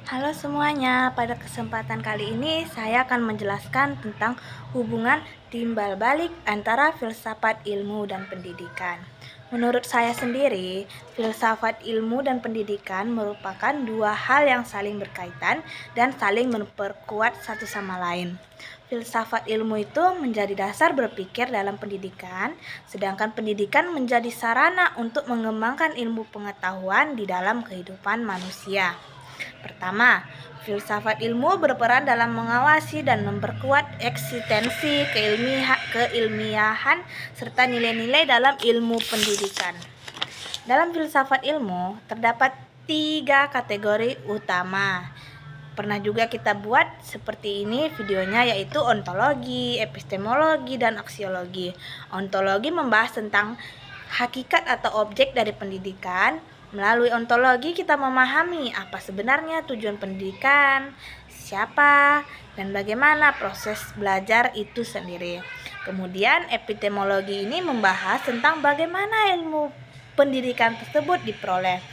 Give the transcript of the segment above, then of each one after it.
Halo semuanya, pada kesempatan kali ini saya akan menjelaskan tentang hubungan timbal balik antara filsafat ilmu dan pendidikan. Menurut saya sendiri, filsafat ilmu dan pendidikan merupakan dua hal yang saling berkaitan dan saling memperkuat satu sama lain. Filsafat ilmu itu menjadi dasar berpikir dalam pendidikan, sedangkan pendidikan menjadi sarana untuk mengembangkan ilmu pengetahuan di dalam kehidupan manusia. Pertama, filsafat ilmu berperan dalam mengawasi dan memperkuat eksistensi keilmiahan serta nilai-nilai dalam ilmu pendidikan. Dalam filsafat ilmu terdapat 3 kategori utama. Pernah juga kita buat seperti ini videonya, yaitu ontologi, epistemologi, dan aksiologi. Ontologi membahas tentang hakikat atau objek dari pendidikan. Melalui ontologi kita memahami apa sebenarnya tujuan pendidikan, siapa, dan bagaimana proses belajar itu sendiri. Kemudian epistemologi ini membahas tentang bagaimana ilmu pendidikan tersebut diperoleh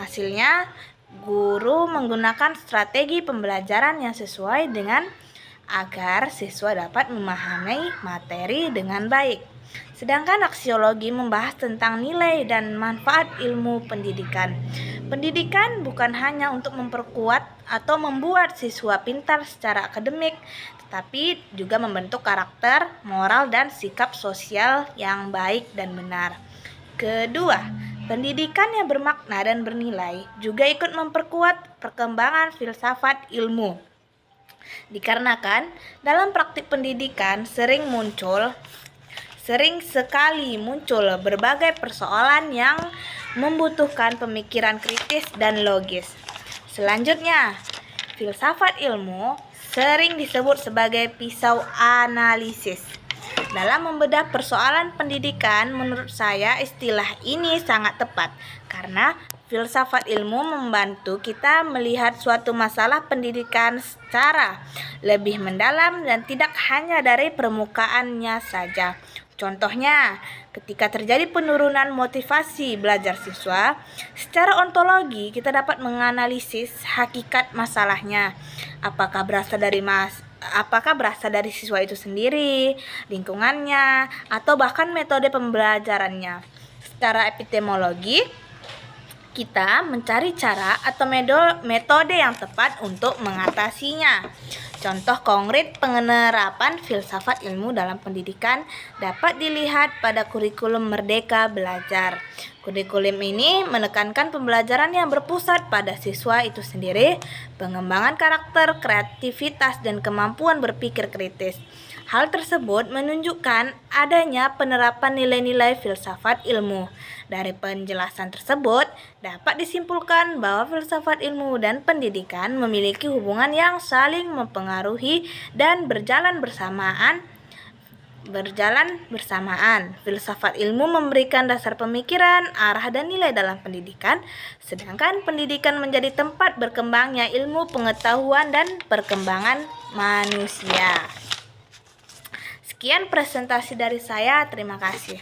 hasilnya. Guru menggunakan strategi pembelajaran yang sesuai dengan agar siswa dapat memahami materi dengan baik. Sedangkan aksiologi membahas tentang nilai dan manfaat ilmu pendidikan. Pendidikan bukan hanya untuk memperkuat atau membuat siswa pintar secara akademik, tetapi juga membentuk karakter, moral, dan sikap sosial yang baik dan benar. Kedua, pendidikan yang bermakna dan bernilai juga ikut memperkuat perkembangan filsafat ilmu. Dikarenakan dalam praktik pendidikan sering sekali muncul berbagai persoalan yang membutuhkan pemikiran kritis dan logis. Selanjutnya, filsafat ilmu sering disebut sebagai pisau analisis. Dalam membedah persoalan pendidikan, menurut saya istilah ini sangat tepat karena filsafat ilmu membantu kita melihat suatu masalah pendidikan secara lebih mendalam dan tidak hanya dari permukaannya saja. Contohnya, ketika terjadi penurunan motivasi belajar siswa, secara ontologi kita dapat menganalisis hakikat masalahnya. Apakah berasal dari siswa itu sendiri, lingkungannya, atau bahkan metode pembelajarannya. Secara epistemologi, kita mencari cara atau metode yang tepat untuk mengatasinya. Contoh konkret penerapan filsafat ilmu dalam pendidikan dapat dilihat pada kurikulum Merdeka Belajar. Kurikulum ini menekankan pembelajaran yang berpusat pada siswa itu sendiri, pengembangan karakter, kreativitas, dan kemampuan berpikir kritis. Hal tersebut menunjukkan adanya penerapan nilai-nilai filsafat ilmu. Dari penjelasan tersebut, dapat disimpulkan bahwa filsafat ilmu dan pendidikan memiliki hubungan yang saling mempengaruhi dan berjalan bersamaan. Filsafat ilmu memberikan dasar pemikiran, arah, dan nilai dalam pendidikan, sedangkan pendidikan menjadi tempat berkembangnya ilmu pengetahuan dan perkembangan manusia. Sekian presentasi dari saya, terima kasih.